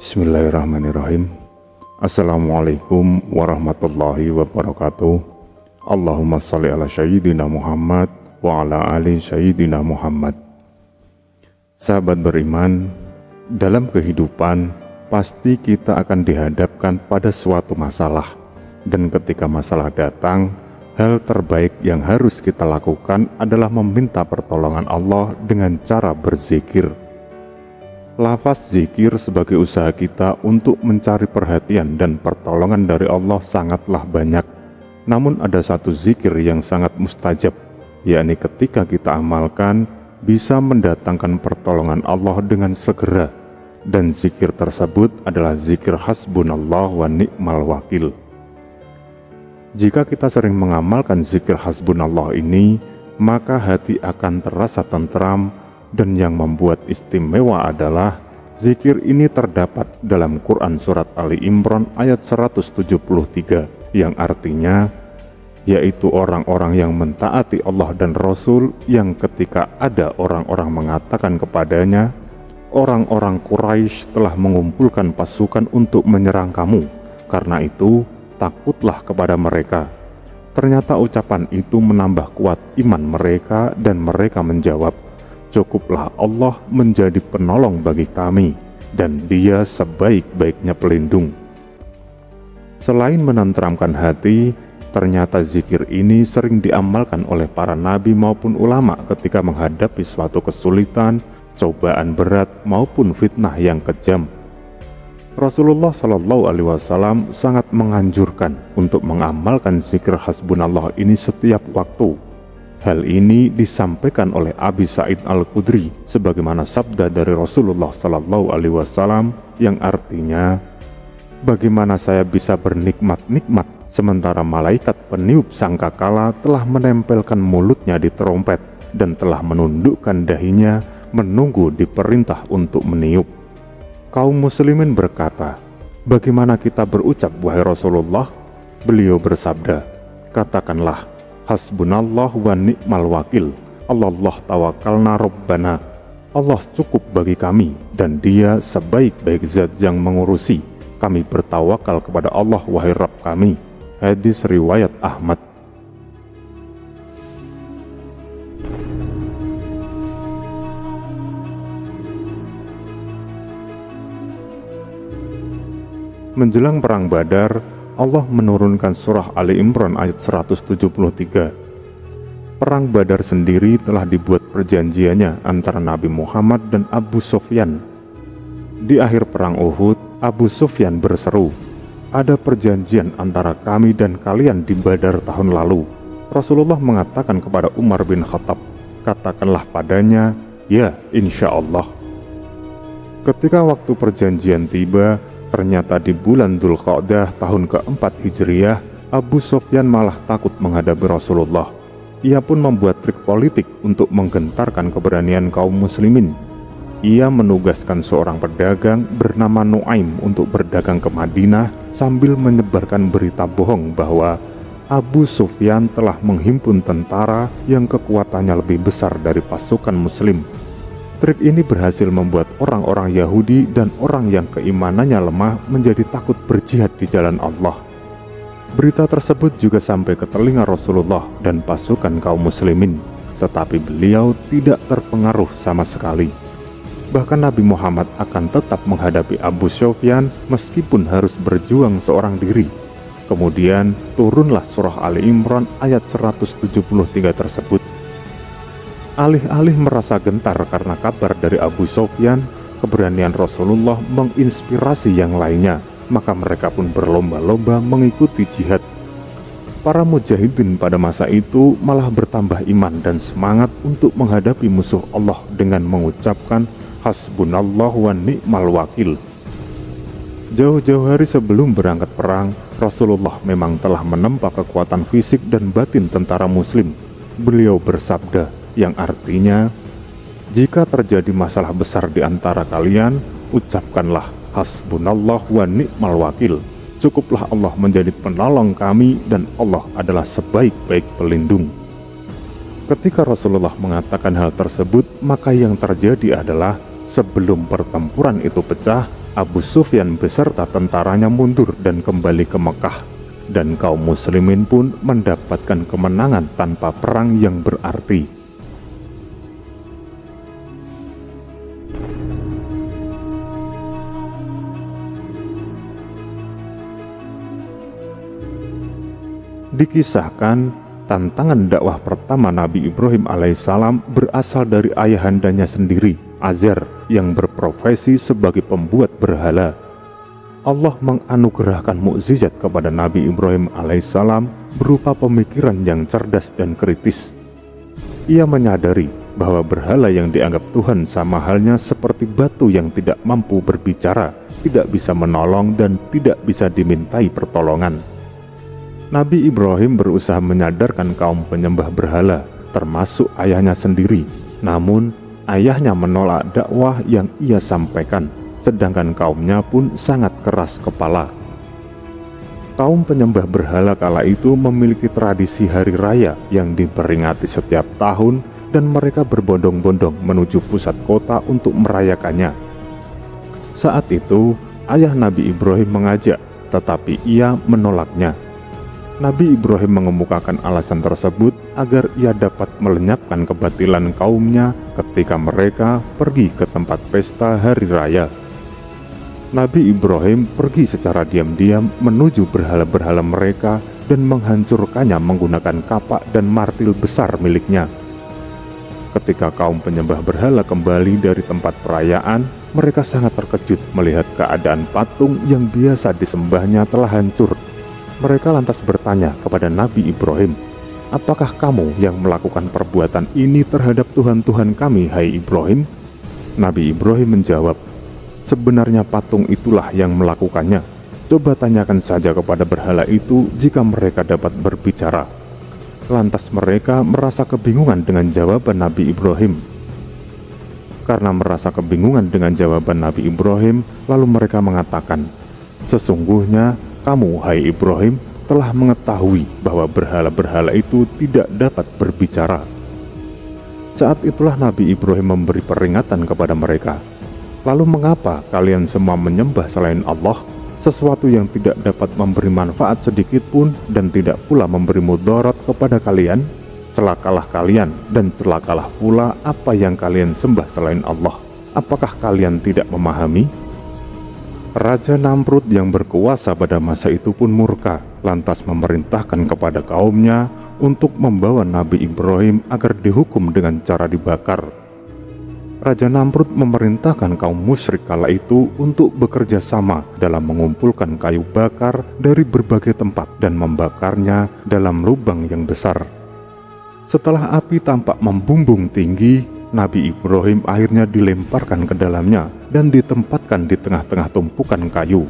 Bismillahirrahmanirrahim. Assalamualaikum warahmatullahi wabarakatuh. Allahumma sholli ala sayyidina Muhammad wa ala ali sayyidina Muhammad. Sahabat beriman, dalam kehidupan pasti kita akan dihadapkan pada suatu masalah. Dan ketika masalah datang, hal terbaik yang harus kita lakukan adalah meminta pertolongan Allah dengan cara berzikir. Lafaz zikir sebagai usaha kita untuk mencari perhatian dan pertolongan dari Allah sangatlah banyak. Namun ada satu zikir yang sangat mustajab, yakni ketika kita amalkan bisa mendatangkan pertolongan Allah dengan segera. Dan zikir tersebut adalah zikir hasbunallah wa ni'mal wakil. Jika kita sering mengamalkan zikir hasbunallah ini, maka hati akan terasa tentram. Dan yang membuat istimewa adalah zikir ini terdapat dalam Quran Surat Ali Imran ayat 173 yang artinya yaitu orang-orang yang mentaati Allah dan Rasul yang ketika ada orang-orang mengatakan kepadanya, orang-orang Quraisy telah mengumpulkan pasukan untuk menyerang kamu, karena itu takutlah kepada mereka. Ternyata ucapan itu menambah kuat iman mereka dan mereka menjawab, cukuplah Allah menjadi penolong bagi kami, dan Dia sebaik-baiknya pelindung. Selain menenteramkan hati, ternyata zikir ini sering diamalkan oleh para nabi maupun ulama ketika menghadapi suatu kesulitan, cobaan berat maupun fitnah yang kejam. Rasulullah Shallallahu Alaihi Wasallam sangat menganjurkan untuk mengamalkan zikir hasbunallah ini setiap waktu. Hal ini disampaikan oleh Abi Sa'id Al-Khudri sebagaimana sabda dari Rasulullah Sallallahu Alaihi Wasallam yang artinya, bagaimana saya bisa bernikmat-nikmat sementara malaikat peniup sangkakala telah menempelkan mulutnya di trompet dan telah menundukkan dahinya menunggu diperintah untuk meniup. Kaum muslimin berkata, bagaimana kita berucap wahai Rasulullah? Beliau bersabda, katakanlah, hasbunallah wa ni'mal wakil, Allah tawakkalna rabbana. Allah cukup bagi kami dan Dia sebaik-baik zat yang mengurusi. Kami bertawakal kepada Allah wahai Rabb kami. Hadis riwayat Ahmad. Menjelang perang Badar, Allah menurunkan surah Ali Imran ayat 173. Perang Badar sendiri telah dibuat perjanjiannya antara Nabi Muhammad dan Abu Sufyan. Di akhir perang Uhud, Abu Sufyan berseru, ada perjanjian antara kami dan kalian di Badar tahun lalu. Rasulullah mengatakan kepada Umar bin Khattab, katakanlah padanya, ya insya Allah. Ketika waktu perjanjian tiba, ternyata di bulan Dzulqa'dah tahun keempat Hijriyah, Abu Sufyan malah takut menghadapi Rasulullah. Ia pun membuat trik politik untuk menggentarkan keberanian kaum muslimin. Ia menugaskan seorang pedagang bernama Nuaim untuk berdagang ke Madinah sambil menyebarkan berita bohong bahwa Abu Sufyan telah menghimpun tentara yang kekuatannya lebih besar dari pasukan muslim. Trik ini berhasil membuat orang-orang Yahudi dan orang yang keimanannya lemah menjadi takut berjihad di jalan Allah. Berita tersebut juga sampai ke telinga Rasulullah dan pasukan kaum muslimin, tetapi beliau tidak terpengaruh sama sekali. Bahkan Nabi Muhammad akan tetap menghadapi Abu Sufyan meskipun harus berjuang seorang diri. Kemudian turunlah surah Ali Imran ayat 173 tersebut. Alih-alih merasa gentar karena kabar dari Abu Sufyan, keberanian Rasulullah menginspirasi yang lainnya, maka mereka pun berlomba-lomba mengikuti jihad. Para mujahidin pada masa itu malah bertambah iman dan semangat untuk menghadapi musuh Allah dengan mengucapkan hasbunallah wa ni'mal wakil. Jauh-jauh hari sebelum berangkat perang, Rasulullah memang telah menempa kekuatan fisik dan batin tentara muslim. Beliau bersabda, yang artinya, jika terjadi masalah besar di antara kalian, ucapkanlah hasbunallah wa ni'mal wakil. Cukuplah Allah menjadi penolong kami dan Allah adalah sebaik-baik pelindung. Ketika Rasulullah mengatakan hal tersebut, maka yang terjadi adalah sebelum pertempuran itu pecah, Abu Sufyan beserta tentaranya mundur dan kembali ke Mekah, dan kaum muslimin pun mendapatkan kemenangan tanpa perang yang berarti. Dikisahkan, tantangan dakwah pertama Nabi Ibrahim alaihissalam berasal dari ayahandanya sendiri, Azar, yang berprofesi sebagai pembuat berhala. Allah menganugerahkan mukjizat kepada Nabi Ibrahim alaihissalam berupa pemikiran yang cerdas dan kritis. Ia menyadari bahwa berhala yang dianggap Tuhan sama halnya seperti batu yang tidak mampu berbicara, tidak bisa menolong, dan tidak bisa dimintai pertolongan. Nabi Ibrahim berusaha menyadarkan kaum penyembah berhala, termasuk ayahnya sendiri. Namun, ayahnya menolak dakwah yang ia sampaikan, sedangkan kaumnya pun sangat keras kepala. Kaum penyembah berhala kala itu memiliki tradisi hari raya yang diperingati setiap tahun, dan mereka berbondong-bondong menuju pusat kota untuk merayakannya. Saat itu, ayah Nabi Ibrahim mengajak, tetapi ia menolaknya. Nabi Ibrahim mengemukakan alasan tersebut agar ia dapat melenyapkan kebatilan kaumnya ketika mereka pergi ke tempat pesta hari raya. Nabi Ibrahim pergi secara diam-diam menuju berhala-berhala mereka dan menghancurkannya menggunakan kapak dan martil besar miliknya. Ketika kaum penyembah berhala kembali dari tempat perayaan, mereka sangat terkejut melihat keadaan patung yang biasa disembahnya telah hancur. Mereka lantas bertanya kepada Nabi Ibrahim, "Apakah kamu yang melakukan perbuatan ini terhadap Tuhan-Tuhan kami, hai Ibrahim?" Nabi Ibrahim menjawab, "Sebenarnya patung itulah yang melakukannya. Coba tanyakan saja kepada berhala itu jika mereka dapat berbicara." Lantas mereka merasa kebingungan dengan jawaban Nabi Ibrahim. Karena merasa kebingungan dengan jawaban Nabi Ibrahim, lalu mereka mengatakan, "Sesungguhnya kamu, hai Ibrahim, telah mengetahui bahwa berhala-berhala itu tidak dapat berbicara." Saat itulah Nabi Ibrahim memberi peringatan kepada mereka, "Lalu mengapa kalian semua menyembah selain Allah, sesuatu yang tidak dapat memberi manfaat sedikit pun dan tidak pula memberi mudarat kepada kalian? Celakalah kalian dan celakalah pula apa yang kalian sembah selain Allah. Apakah kalian tidak memahami?" Raja Namrud yang berkuasa pada masa itu pun murka, lantas memerintahkan kepada kaumnya untuk membawa Nabi Ibrahim agar dihukum dengan cara dibakar. Raja Namrud memerintahkan kaum musyrik kala itu untuk bekerja sama dalam mengumpulkan kayu bakar dari berbagai tempat dan membakarnya dalam lubang yang besar. Setelah api tampak membumbung tinggi, Nabi Ibrahim akhirnya dilemparkan ke dalamnya dan ditempatkan di tengah-tengah tumpukan kayu.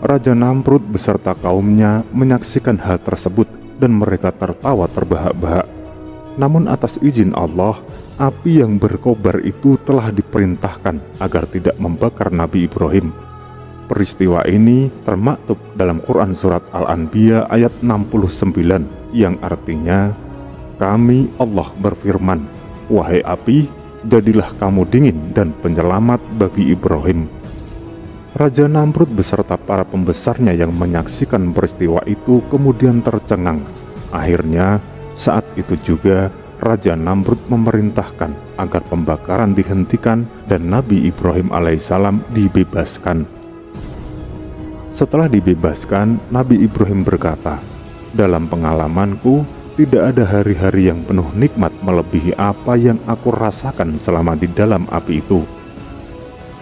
Raja Namrud beserta kaumnya menyaksikan hal tersebut dan mereka tertawa terbahak-bahak. Namun atas izin Allah, api yang berkobar itu telah diperintahkan agar tidak membakar Nabi Ibrahim. Peristiwa ini termaktub dalam Quran Surat Al-Anbiya ayat 69 yang artinya, "Kami Allah berfirman, wahai api, jadilah kamu dingin dan penyelamat bagi Ibrahim." Raja Namrud beserta para pembesarnya yang menyaksikan peristiwa itu kemudian tercengang. Akhirnya, saat itu juga Raja Namrud memerintahkan agar pembakaran dihentikan dan Nabi Ibrahim alaihissalam dibebaskan. Setelah dibebaskan, Nabi Ibrahim berkata, "Dalam pengalamanku, tidak ada hari-hari yang penuh nikmat melebihi apa yang aku rasakan selama di dalam api itu."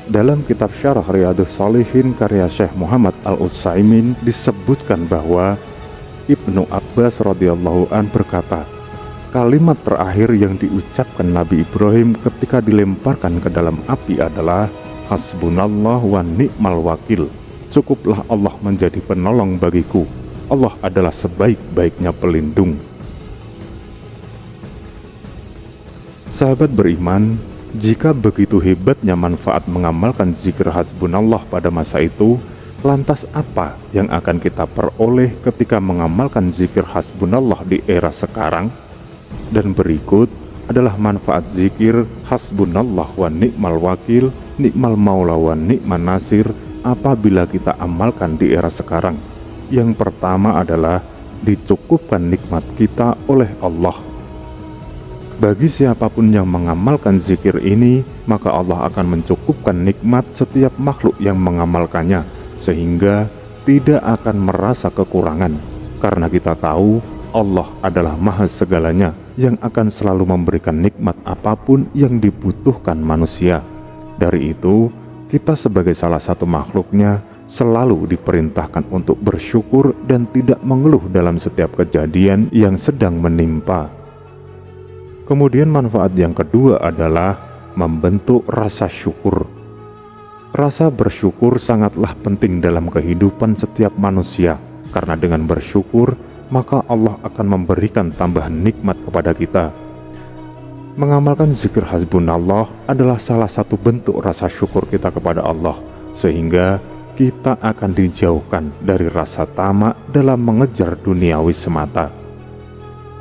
Dalam kitab Syarah Riyadhus Shalihin karya Syekh Muhammad Al-Utsaimin disebutkan bahwa Ibnu Abbas radhiyallahu an berkata, kalimat terakhir yang diucapkan Nabi Ibrahim ketika dilemparkan ke dalam api adalah, "Hasbunallah wa ni'mal wakil." Cukuplah Allah menjadi penolong bagiku. Allah adalah sebaik-baiknya pelindung. Sahabat beriman, jika begitu hebatnya manfaat mengamalkan zikir hasbunallah pada masa itu, lantas apa yang akan kita peroleh ketika mengamalkan zikir hasbunallah di era sekarang? Dan berikut adalah manfaat zikir hasbunallah wa ni'mal wakil ni'mal maula wa ni'man nasir apabila kita amalkan di era sekarang. Yang pertama adalah dicukupkan nikmat kita oleh Allah. Bagi siapapun yang mengamalkan zikir ini, maka Allah akan mencukupkan nikmat setiap makhluk yang mengamalkannya, sehingga tidak akan merasa kekurangan. Karena kita tahu Allah adalah maha segalanya yang akan selalu memberikan nikmat apapun yang dibutuhkan manusia. Dari itu, kita sebagai salah satu makhluknya selalu diperintahkan untuk bersyukur dan tidak mengeluh dalam setiap kejadian yang sedang menimpa. Kemudian manfaat yang kedua adalah membentuk rasa syukur. Rasa bersyukur sangatlah penting dalam kehidupan setiap manusia, karena dengan bersyukur maka Allah akan memberikan tambahan nikmat kepada kita. Mengamalkan zikir hasbunallah adalah salah satu bentuk rasa syukur kita kepada Allah, sehingga kita akan dijauhkan dari rasa tamak dalam mengejar duniawi semata.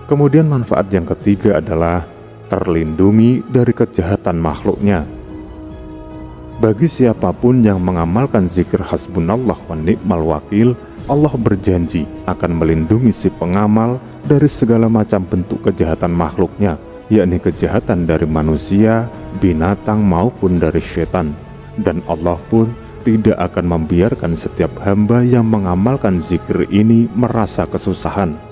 Kemudian manfaat yang ketiga adalah terlindungi dari kejahatan makhluknya. Bagi siapapun yang mengamalkan zikir hasbunallah wa ni'mal wakil, Allah berjanji akan melindungi si pengamal dari segala macam bentuk kejahatan makhluknya, yakni kejahatan dari manusia, binatang maupun dari setan. Dan Allah pun tidak akan membiarkan setiap hamba yang mengamalkan zikir ini merasa kesusahan.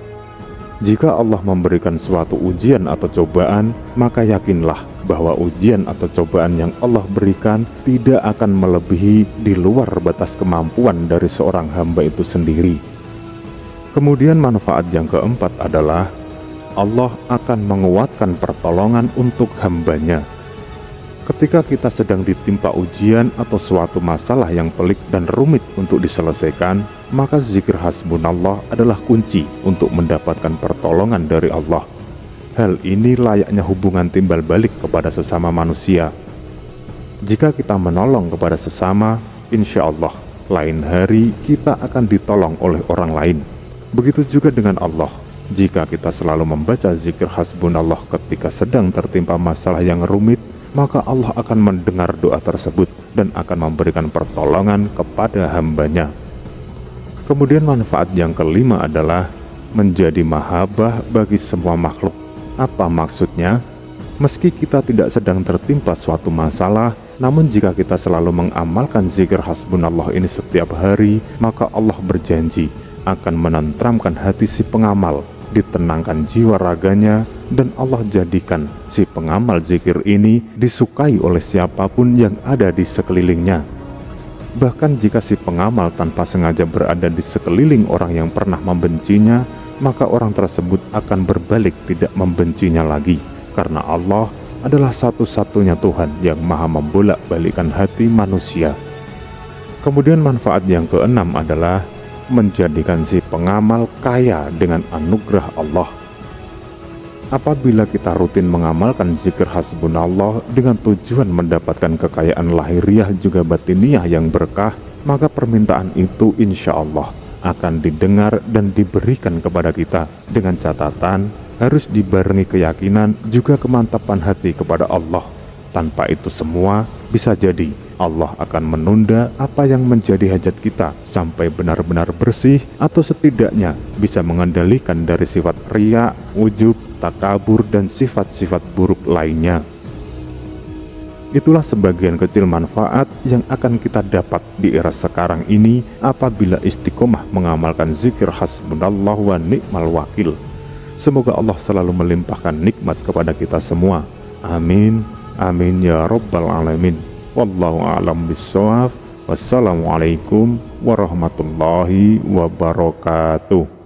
Jika Allah memberikan suatu ujian atau cobaan, maka yakinlah bahwa ujian atau cobaan yang Allah berikan tidak akan melebihi di luar batas kemampuan dari seorang hamba itu sendiri. Kemudian manfaat yang keempat adalah Allah akan menguatkan pertolongan untuk hambanya. Ketika kita sedang ditimpa ujian atau suatu masalah yang pelik dan rumit untuk diselesaikan, maka zikir hasbunallah adalah kunci untuk mendapatkan pertolongan dari Allah. Hal ini layaknya hubungan timbal balik kepada sesama manusia. Jika kita menolong kepada sesama, insya Allah lain hari kita akan ditolong oleh orang lain. Begitu juga dengan Allah. Jika kita selalu membaca zikir hasbunallah ketika sedang tertimpa masalah yang rumit, maka Allah akan mendengar doa tersebut dan akan memberikan pertolongan kepada hambanya. Kemudian manfaat yang kelima adalah menjadi mahabbah bagi semua makhluk. Apa maksudnya? Meski kita tidak sedang tertimpa suatu masalah, namun jika kita selalu mengamalkan zikir hasbunallah ini setiap hari, maka Allah berjanji akan menenteramkan hati si pengamal, ditenangkan jiwa raganya, dan Allah jadikan si pengamal zikir ini disukai oleh siapapun yang ada di sekelilingnya. Bahkan jika si pengamal tanpa sengaja berada di sekeliling orang yang pernah membencinya, maka orang tersebut akan berbalik tidak membencinya lagi, karena Allah adalah satu-satunya Tuhan yang maha membolak-balikan hati manusia. Kemudian manfaat yang keenam adalah menjadikan si pengamal kaya dengan anugerah Allah. Apabila kita rutin mengamalkan zikir hasbunallah dengan tujuan mendapatkan kekayaan lahiriah juga batiniah yang berkah, maka permintaan itu insya Allah akan didengar dan diberikan kepada kita, dengan catatan harus dibarengi keyakinan juga kemantapan hati kepada Allah. Tanpa itu semua, bisa jadi Allah akan menunda apa yang menjadi hajat kita sampai benar-benar bersih, atau setidaknya bisa mengendalikan dari sifat riya, ujub, takabur, dan sifat-sifat buruk lainnya. Itulah sebagian kecil manfaat yang akan kita dapat di era sekarang ini apabila istiqomah mengamalkan zikir hasbunallah wa ni'mal wakil. Semoga Allah selalu melimpahkan nikmat kepada kita semua. Amin. Amin ya rabbal alamin. Wallahu a'lam bissawab. Wassalamualaikum warahmatullahi wabarakatuh.